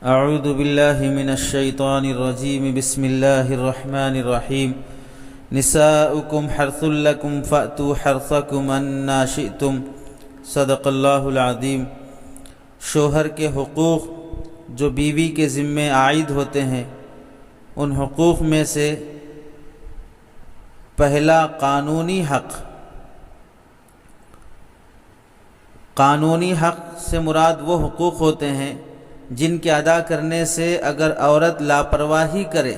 اعوذ باللہ من الشیطان الرجیم بسم اللہ الرحمن الرحیم نساؤکم حرث لکم فأتوا حرثکم انا شئتم صدق اللہ العظیم۔ شوہر کے حقوق جو بیوی کے ذمے عائد ہوتے ہیں، ان حقوق میں سے پہلا قانونی حق۔ قانونی حق سے مراد وہ حقوق ہوتے ہیں جن کے ادا کرنے سے اگر عورت لاپرواہی کرے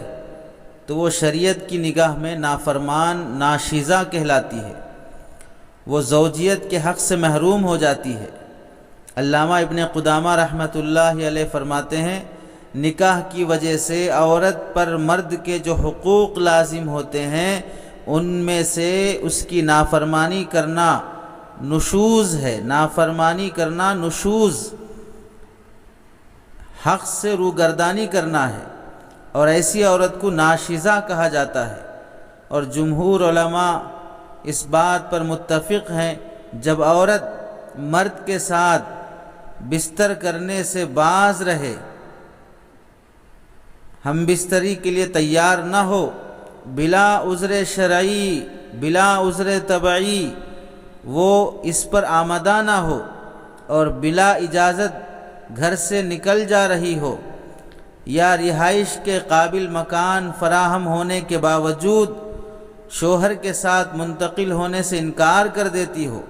تو وہ شریعت کی نگاہ میں نافرمان ناشیزہ کہلاتی ہے، وہ زوجیت کے حق سے محروم ہو جاتی ہے۔ علامہ ابن قدامہ رحمۃ اللہ علیہ فرماتے ہیں، نکاح کی وجہ سے عورت پر مرد کے جو حقوق لازم ہوتے ہیں ان میں سے اس کی نافرمانی کرنا نشوز ہے۔ نافرمانی کرنا نشوز، حق سے روگردانی کرنا ہے، اور ایسی عورت کو ناشیزہ کہا جاتا ہے۔ اور جمہور علماء اس بات پر متفق ہیں، جب عورت مرد کے ساتھ بستر کرنے سے باز رہے، ہم بستری کے لیے تیار نہ ہو، بلا عذر شرعی بلا عذر طبعی وہ اس پر آمادہ نہ ہو، اور بلا اجازت گھر سے نکل جا رہی ہو، یا رہائش کے قابل مکان فراہم ہونے کے باوجود شوہر کے ساتھ منتقل ہونے سے انکار کر دیتی ہو،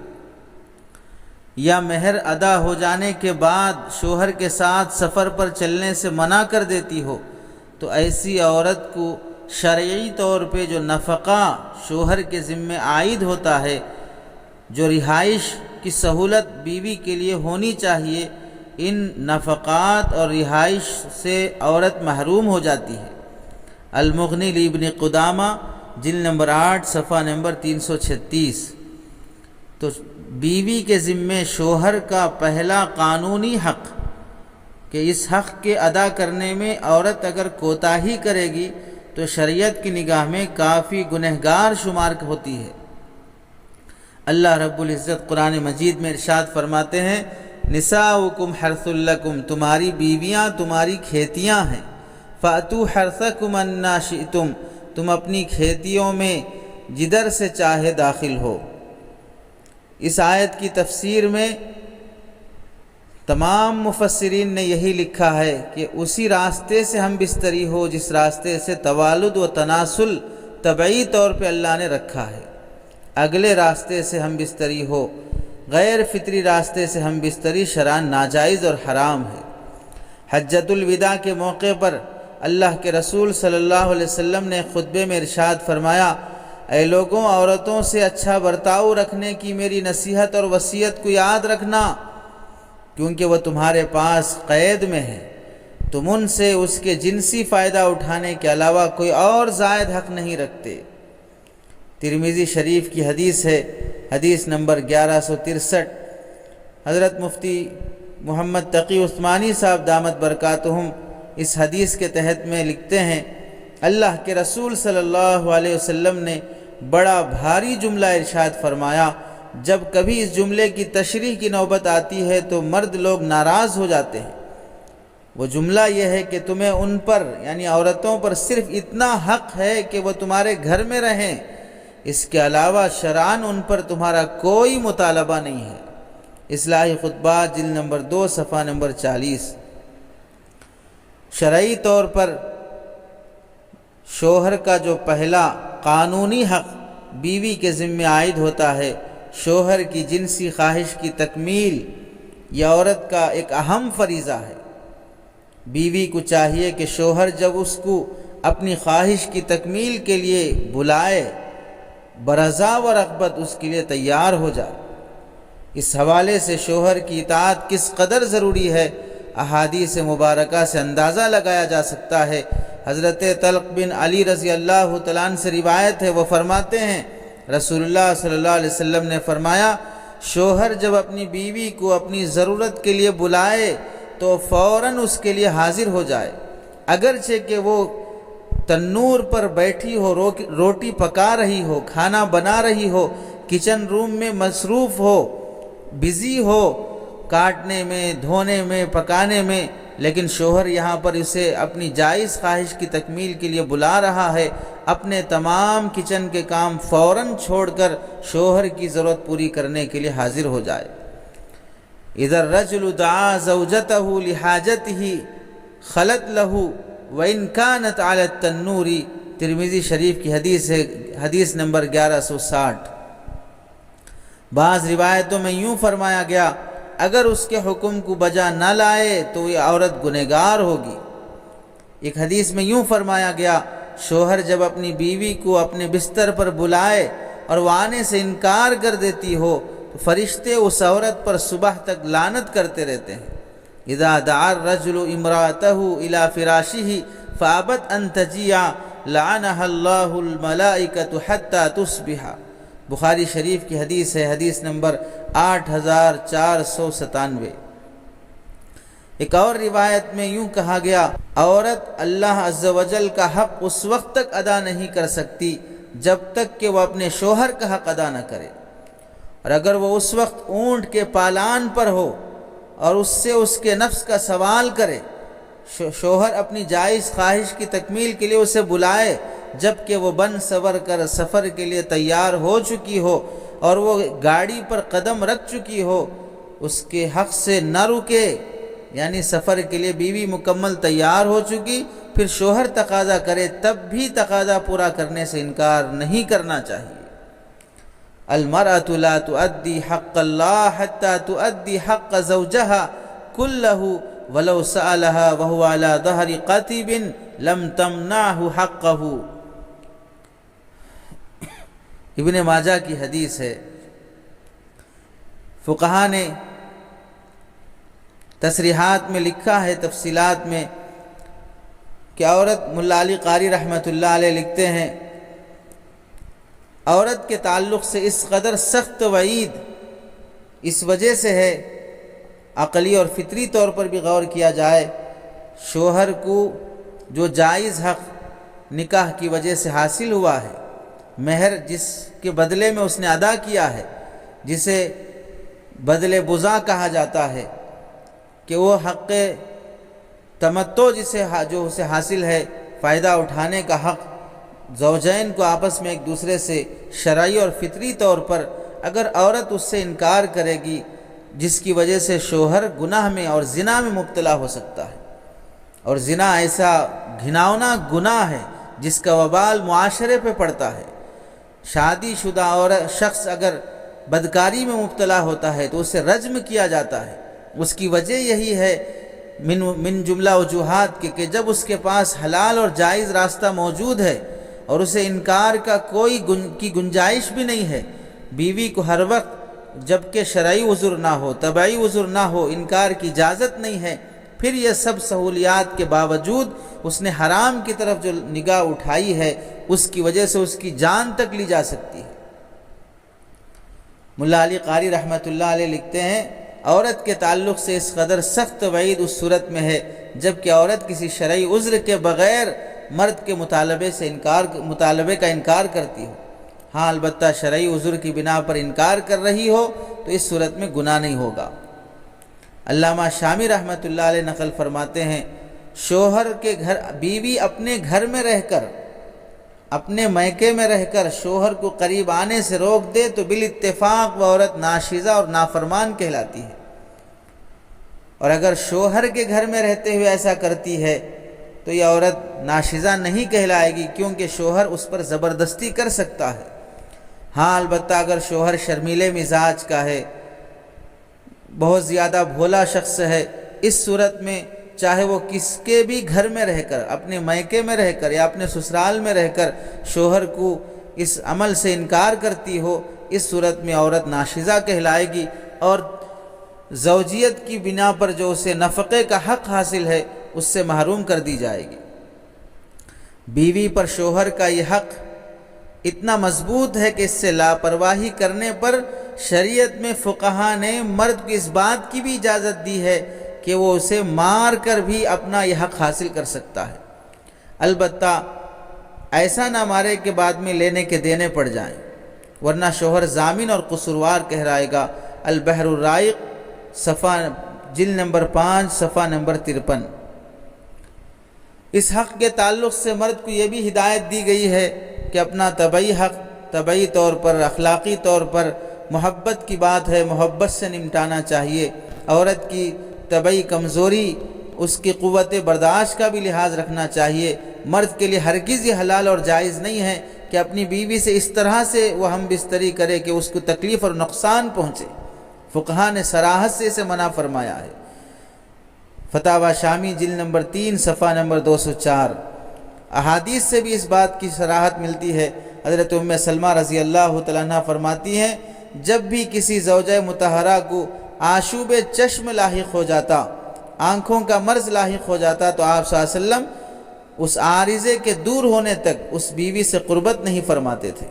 یا مہر ادا ہو جانے کے بعد شوہر کے ساتھ سفر پر چلنے سے منع کر دیتی ہو، تو ایسی عورت کو شرعی طور پہ جو نفقہ شوہر کے ذمے عائد ہوتا ہے، جو رہائش کی سہولت بیوی کے لیے ہونی چاہیے، ان نفقات اور رہائش سے عورت محروم ہو جاتی ہے۔ المغنی لابن قدامہ جلد نمبر 8 صفحہ نمبر 336۔ تو بیوی کے ذمے شوہر کا پہلا قانونی حق کہ اس حق کے ادا کرنے میں عورت اگر کوتاہی کرے گی تو شریعت کی نگاہ میں کافی گنہگار شمار ہوتی ہے۔ اللہ رب العزت قرآن مجید میں ارشاد فرماتے ہیں، نساؤکم حرث لکم، تمہاری بیویاں تمہاری کھیتیاں ہیں، فأتوا حرثکم انا شئتم، تم اپنی کھیتیوں میں جدھر سے چاہے داخل ہو۔ اس آیت کی تفسیر میں تمام مفسرین نے یہی لکھا ہے کہ اسی راستے سے ہم بستری ہو جس راستے سے توالد و تناسل طبعی طور پہ اللہ نے رکھا ہے، اگلے راستے سے ہم بستری ہو، غیر فطری راستے سے ہم بستری شرعاً ناجائز اور حرام ہے۔ حجۃ الوداع کے موقع پر اللہ کے رسول صلی اللہ علیہ وسلم نے خطبے میں ارشاد فرمایا، اے لوگوں، عورتوں سے اچھا برتاؤ رکھنے کی میری نصیحت اور وصیت کو یاد رکھنا، کیونکہ وہ تمہارے پاس قید میں ہے، تم ان سے اس کے جنسی فائدہ اٹھانے کے علاوہ کوئی اور زائد حق نہیں رکھتے۔ ترمذی شریف کی حدیث ہے، حدیث نمبر 1163۔ حضرت مفتی محمد تقی عثمانی صاحب دامت برکاتہم اس حدیث کے تحت میں لکھتے ہیں، اللہ کے رسول صلی اللہ علیہ وسلم نے بڑا بھاری جملہ ارشاد فرمایا، جب کبھی اس جملے کی تشریح کی نوبت آتی ہے تو مرد لوگ ناراض ہو جاتے ہیں۔ وہ جملہ یہ ہے کہ تمہیں ان پر یعنی عورتوں پر صرف اتنا حق ہے کہ وہ تمہارے گھر میں رہیں، اس کے علاوہ شرعاً ان پر تمہارا کوئی مطالبہ نہیں ہے۔ اصلاحی خطبات جلد نمبر 2 صفحہ نمبر 40۔ شرعی طور پر شوہر کا جو پہلا قانونی حق بیوی کے ذمے عائد ہوتا ہے، شوہر کی جنسی خواہش کی تکمیل، یہ عورت کا ایک اہم فریضہ ہے۔ بیوی کو چاہیے کہ شوہر جب اس کو اپنی خواہش کی تکمیل کے لیے بلائے، برضا و رغبت اس کے لیے تیار ہو جائے۔ اس حوالے سے شوہر کی اطاعت کس قدر ضروری ہے، احادیث مبارکہ سے اندازہ لگایا جا سکتا ہے۔ حضرت طلق بن علی رضی اللہ تعالیٰ عنہ سے روایت ہے، وہ فرماتے ہیں، رسول اللہ صلی اللہ علیہ وسلم نے فرمایا، شوہر جب اپنی بیوی کو اپنی ضرورت کے لیے بلائے تو فوراً اس کے لیے حاضر ہو جائے، اگرچہ کہ وہ تنور پر بیٹھی ہو، روٹی پکا رہی ہو، کھانا بنا رہی ہو، کچن روم میں مصروف ہو، بزی ہو، کاٹنے میں، دھونے میں، پکانے میں، لیکن شوہر یہاں پر اسے اپنی جائز خواہش کی تکمیل کے لیے بلا رہا ہے، اپنے تمام کچن کے کام فوراً چھوڑ کر شوہر کی ضرورت پوری کرنے کے لیے حاضر ہو جائے۔ اذا الرجل دعا زوجته لحاجته خلت له وان كانت على التنور، ترمذی شریف کی حدیث ہے، حدیث نمبر 1160۔ بعض روایتوں میں یوں فرمایا گیا اگر اس کے حکم کو بجا نہ لائے تو یہ عورت گنہگار ہوگی۔ ایک حدیث میں یوں فرمایا گیا شوہر جب اپنی بیوی کو اپنے بستر پر بلائے اور وہ آنے سے انکار کر دیتی ہو تو فرشتے اس عورت پر صبح تک لعنت کرتے رہتے ہیں۔ اذا دعا الرجل امرأته الى فراشه فابت ان تجيء لعنها الله الملائکۃ حتى تصبح، بخاری شریف کی حدیث ہے، حدیث نمبر 8497۔ ایک اور روایت میں یوں کہا گیا عورت اللہ عز و جل کا حق اس وقت تک ادا نہیں کر سکتی جب تک کہ وہ اپنے شوہر کا حق ادا نہ کرے، اور اگر وہ اس وقت اونٹ کے پالان پر ہو اور اس سے اس کے نفس کا سوال کرے، شوہر اپنی جائز خواہش کی تکمیل کے لیے اسے بلائے جبکہ وہ بن سور کر سفر کے لیے تیار ہو چکی ہو اور وہ گاڑی پر قدم رکھ چکی ہو، اس کے حق سے نہ رکے، یعنی سفر کے لیے بیوی مکمل تیار ہو چکی، پھر شوہر تقاضا کرے تب بھی تقاضا پورا کرنے سے انکار نہیں کرنا چاہیے۔ المرأة لا تؤدي حق الله حتى تؤدي حق زوجها كله ولو سألها وهو على ظهر قتيب لم تمنعه حقه، ابن ماجہ کی حدیث ہے۔ فقہا نے تصریحات میں لکھا ہے، تفصیلات میں، کہ عورت، ملا علی قاری رحمۃ اللہ علیہ لکھتے ہیں عورت کے تعلق سے اس قدر سخت وعید اس وجہ سے ہے، عقلی اور فطری طور پر بھی غور کیا جائے، شوہر کو جو جائز حق نکاح کی وجہ سے حاصل ہوا ہے، مہر جس کے بدلے میں اس نے ادا کیا ہے، جسے بدلے بزا کہا جاتا ہے، کہ وہ حق تمتع جو اسے حاصل ہے، فائدہ اٹھانے کا حق، زوجین کو آپس میں ایک دوسرے سے شرعی اور فطری طور پر اگر عورت اس سے انکار کرے گی جس کی وجہ سے شوہر گناہ میں اور زنا میں مبتلا ہو سکتا ہے، اور زنا ایسا گھناؤنا گناہ ہے جس کا وبال معاشرے پہ پڑتا ہے۔ شادی شدہ شخص اگر بدکاری میں مبتلا ہوتا ہے تو اسے رجم کیا جاتا ہے۔ اس کی وجہ یہی ہے من جملہ وجوہات کہ جب اس کے پاس حلال اور جائز راستہ موجود ہے اور اسے انکار کا کوئی گنجائش بھی نہیں ہے، بیوی کو ہر وقت جبکہ شرعی عذر نہ ہو، طبعی عذر نہ ہو، انکار کی اجازت نہیں ہے، پھر یہ سب سہولیات کے باوجود اس نے حرام کی طرف جو نگاہ اٹھائی ہے اس کی وجہ سے اس کی جان تک لی جا سکتی ہے۔ ملا علی قاری رحمۃ اللہ علیہ لکھتے ہیں عورت کے تعلق سے اس قدر سخت وعید اس صورت میں ہے جب کہ عورت کسی شرعی عذر کے بغیر مرد کے مطالبے کا انکار کرتی ہو۔ ہاں البتہ شرعی عذر کی بنا پر انکار کر رہی ہو تو اس صورت میں گناہ نہیں ہوگا۔ علامہ شامی رحمۃ اللہ علیہ نقل فرماتے ہیں شوہر کے گھر بیوی اپنے گھر میں رہ کر، اپنے میکے میں رہ کر شوہر کو قریب آنے سے روک دے تو بالاتفاق وہ عورت ناشزہ اور نافرمان کہلاتی ہے، اور اگر شوہر کے گھر میں رہتے ہوئے ایسا کرتی ہے تو یہ عورت ناشزہ نہیں کہلائے گی، کیونکہ شوہر اس پر زبردستی کر سکتا ہے۔ ہاں البتہ اگر شوہر شرمیلے مزاج کا ہے، بہت زیادہ بھولا شخص ہے، اس صورت میں چاہے وہ کس کے بھی گھر میں رہ کر، اپنے میکے میں رہ کر یا اپنے سسرال میں رہ کر شوہر کو اس عمل سے انکار کرتی ہو، اس صورت میں عورت ناشزہ کہلائے گی، اور زوجیت کی بنا پر جو اسے نفقے کا حق حاصل ہے اس سے محروم کر دی جائے گی۔ بیوی پر شوہر کا یہ حق اتنا مضبوط ہے کہ اس سے لاپرواہی کرنے پر شریعت میں فقہا نے مرد کو اس بات کی بھی اجازت دی ہے کہ وہ اسے مار کر بھی اپنا یہ حق حاصل کر سکتا ہے، البتہ ایسا نہ مارے کہ بعد میں لینے کے دینے پڑ جائیں، ورنہ شوہر ضامن اور قصوروار کہلائے گا۔ البحر الرائق صفحہ جلد نمبر 5 صفحہ نمبر 53۔ اس حق کے تعلق سے مرد کو یہ بھی ہدایت دی گئی ہے کہ اپنا طبعی حق طبعی طور پر اخلاقی طور پر محبت کی بات ہے، محبت سے نمٹانا چاہیے۔ عورت کی طبعی کمزوری، اس کی قوت برداشت کا بھی لحاظ رکھنا چاہیے۔ مرد کے لیے ہرگز یہ حلال اور جائز نہیں ہے کہ اپنی بیوی سے اس طرح سے وہ ہم بستری کرے کہ اس کو تکلیف اور نقصان پہنچے۔ فقہا نے صراحت سے اسے منع فرمایا ہے۔ فتاوی شامی جلد نمبر 3 صفحہ نمبر 204۔ احادیث سے بھی اس بات کی صراحت ملتی ہے۔ حضرت ام سلمہ رضی اللہ تعالیٰ عنہ فرماتی ہیں، جب بھی کسی زوجہ مطہرہ کو آشوب چشم لاحق ہو جاتا، آنکھوں کا مرض لاحق ہو جاتا، تو آپ صلی اللہ علیہ وسلم اس عارضے کے دور ہونے تک اس بیوی سے قربت نہیں فرماتے تھے۔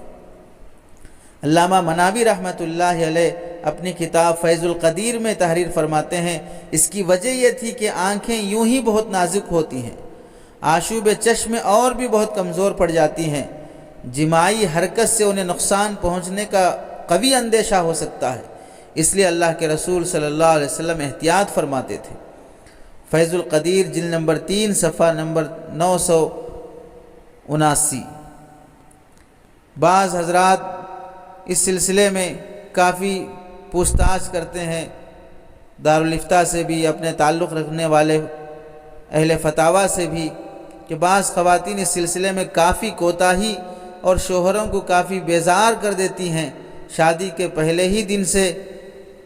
علامہ مناوی رحمۃ اللہ علیہ اپنی کتاب فیض القدیر میں تحریر فرماتے ہیں، اس کی وجہ یہ تھی کہ آنکھیں یوں ہی بہت نازک ہوتی ہیں، آشوب چشم اور بھی بہت کمزور پڑ جاتی ہیں، جماعی حرکت سے انہیں نقصان پہنچنے کا قوی اندیشہ ہو سکتا ہے، اس لیے اللہ کے رسول صلی اللہ علیہ وسلم احتیاط فرماتے تھے۔ فیض القدیر جلد نمبر 3 صفحہ نمبر 979۔ بعض حضرات اس سلسلے میں کافی پوچھ تاچھ کرتے ہیں، دارالافتاء سے بھی، اپنے تعلق رکھنے والے اہل فتاوی سے بھی، کہ بعض خواتین اس سلسلے میں کافی کوتاہی اور شوہروں کو کافی بیزار کر دیتی ہیں، شادی کے پہلے ہی دن سے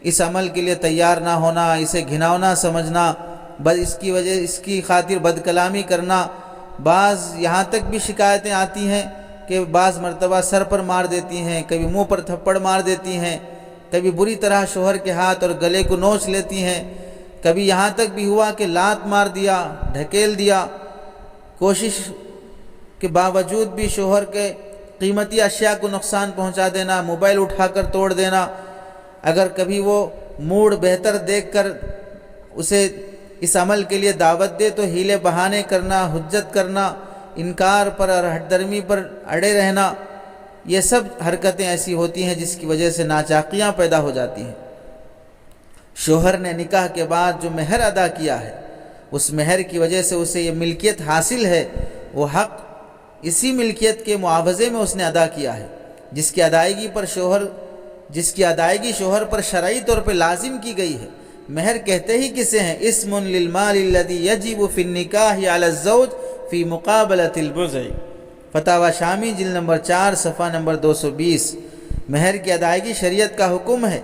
اس عمل کے لیے تیار نہ ہونا، اسے گھناؤنا سمجھنا، اس کی خاطر بد کلامی کرنا۔ بعض یہاں تک بھی شکایتیں آتی ہیں کہ بعض مرتبہ سر پر مار دیتی ہیں، کبھی منہ پر تھپڑ مار دیتی ہیں، کبھی بری طرح شوہر کے ہاتھ اور گلے کو نوچ لیتی ہیں، کبھی یہاں تک بھی ہوا کہ لات مار دیا، ڈھکیل دیا۔ کوشش کے باوجود بھی شوہر کے قیمتی اشیاء کو نقصان پہنچا دینا، موبائل اٹھا کر توڑ دینا، اگر کبھی وہ موڈ بہتر دیکھ کر اسے اس عمل کے لیے دعوت دے تو ہیلے بہانے کرنا، حجت کرنا، انکار پر اور ہٹ درمی پر اڑے رہنا، یہ سب حرکتیں ایسی ہوتی ہیں جس کی وجہ سے ناچاقیاں پیدا ہو جاتی ہیں۔ شوہر نے نکاح کے بعد جو مہر ادا کیا ہے، اس مہر کی وجہ سے اسے یہ ملکیت حاصل ہے، وہ حق اسی ملکیت کے معاوضے میں اس نے ادا کیا ہے، جس کی ادائیگی شوہر پر شرعی طور پر لازم کی گئی ہے۔ مہر کہتے ہی کسے ہیں؟ اسم للمال الذي يجب في النکاح على الزوج في مقابلة البضع۔ فتاوی شامی جلد نمبر 4 صفحہ نمبر 220۔ مہر کی ادائیگی شریعت کا حکم ہے۔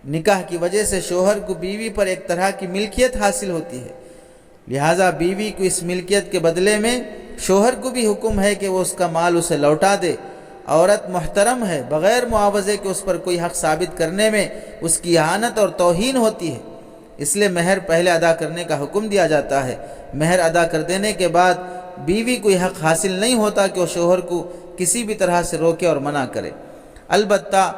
نکاح کی وجہ سے شوہر کو بیوی پر ایک طرح کی ملکیت حاصل ہوتی ہے، لہٰذا بیوی کو اس ملکیت کے بدلے میں شوہر کو بھی حکم ہے کہ وہ اس کا مال اسے لوٹا دے۔ عورت محترم ہے، بغیر معاوضے کے اس پر کوئی حق ثابت کرنے میں اس کی اہانت اور توہین ہوتی ہے، اس لیے مہر پہلے ادا کرنے کا حکم دیا جاتا ہے۔ مہر ادا کر دینے کے بعد بیوی کوئی حق حاصل نہیں ہوتا کہ وہ شوہر کو کسی بھی طرح سے روکے اور منع کرے۔ البتہ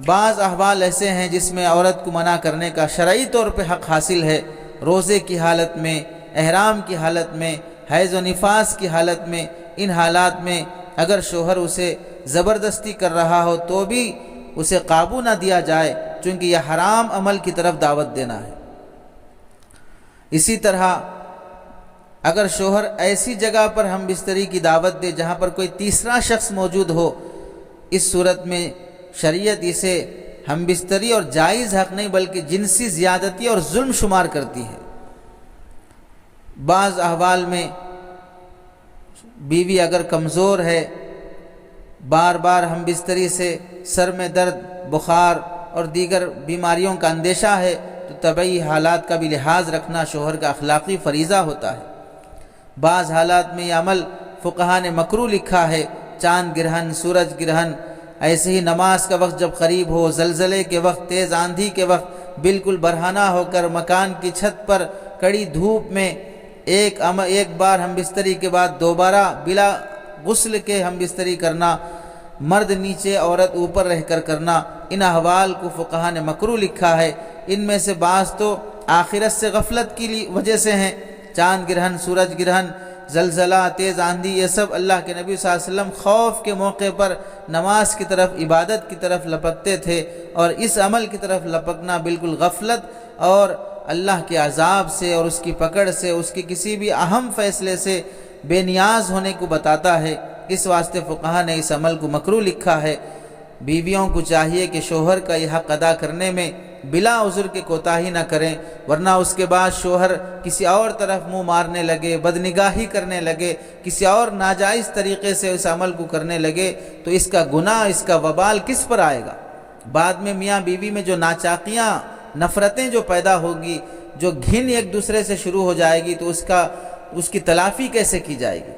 بعض احوال ایسے ہیں جس میں عورت کو منع کرنے کا شرعی طور پہ حق حاصل ہے، روزے کی حالت میں، احرام کی حالت میں، حیض و نفاس کی حالت میں۔ ان حالات میں اگر شوہر اسے زبردستی کر رہا ہو تو بھی اسے قابو نہ دیا جائے، چونکہ یہ حرام عمل کی طرف دعوت دینا ہے۔ اسی طرح اگر شوہر ایسی جگہ پر ہم بستری کی دعوت دے جہاں پر کوئی تیسرا شخص موجود ہو، اس صورت میں شریعت اسے ہم بستری اور جائز حق نہیں بلکہ جنسی زیادتی اور ظلم شمار کرتی ہے۔ بعض احوال میں بیوی اگر کمزور ہے، بار بار ہم بستری سے سر میں درد، بخار اور دیگر بیماریوں کا اندیشہ ہے، تو طبعی حالات کا بھی لحاظ رکھنا شوہر کا اخلاقی فریضہ ہوتا ہے۔ بعض حالات میں یہ عمل فقہا نے مکروہ لکھا ہے، چاند گرہن، سورج گرہن، ایسے ہی نماز کا وقت جب قریب ہو، زلزلے کے وقت، تیز آندھی کے وقت، بالکل برہنہ ہو کر مکان کی چھت پر کڑی دھوپ میں ایک بار ہم بستری کے بعد دوبارہ بلا غسل کے ہم بستری کرنا، مرد نیچے عورت اوپر رہ کر کرنا، ان احوال کو فقہا نے مکروہ لکھا ہے۔ ان میں سے بعض تو آخرت سے غفلت کی وجہ سے ہیں، چاند گرہن، سورج گرہن، زلزلہ، تیز آندھی، یہ سب اللہ کے نبی صلی اللہ علیہ وسلم خوف کے موقع پر نماز کی طرف، عبادت کی طرف لپکتے تھے، اور اس عمل کی طرف لپکنا بالکل غفلت اور اللہ کے عذاب سے اور اس کی پکڑ سے، اس کے کسی بھی اہم فیصلے سے بے نیاز ہونے کو بتاتا ہے۔ اس واسطے فقہا نے اس عمل کو مکروہ لکھا ہے۔ بیویوں کو چاہیے کہ شوہر کا یہ حق ادا کرنے میں بلا عذر کے کوتاہی نہ کریں، ورنہ اس کے بعد شوہر کسی اور طرف منہ مارنے لگے، بدنگاہی کرنے لگے، کسی اور ناجائز طریقے سے اس عمل کو کرنے لگے تو اس کا گناہ، اس کا وبال کس پر آئے گا؟ بعد میں میاں بیوی میں جو ناچاقیاں، نفرتیں جو پیدا ہوگی، جو گھن ایک دوسرے سے شروع ہو جائے گی، تو اس کی تلافی کیسے کی جائے گی؟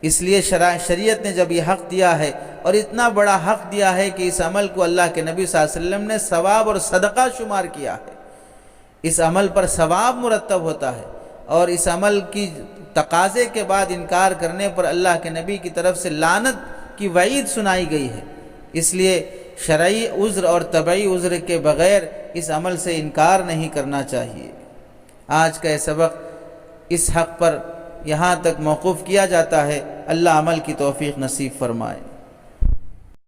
اس لیے شریعت نے جب یہ حق دیا ہے، اور اتنا بڑا حق دیا ہے کہ اس عمل کو اللہ کے نبی صلی اللہ علیہ وسلم نے ثواب اور صدقہ شمار کیا ہے، اس عمل پر ثواب مرتب ہوتا ہے، اور اس عمل کی تقاضے کے بعد انکار کرنے پر اللہ کے نبی کی طرف سے لعنت کی وعید سنائی گئی ہے۔ اس لیے شرعی عذر اور طبعی عذر کے بغیر اس عمل سے انکار نہیں کرنا چاہیے۔ آج کا یہ سبق اس حق پر یہاں تک موقوف کیا جاتا ہے۔ اللہ عمل کی توفیق نصیب فرمائے۔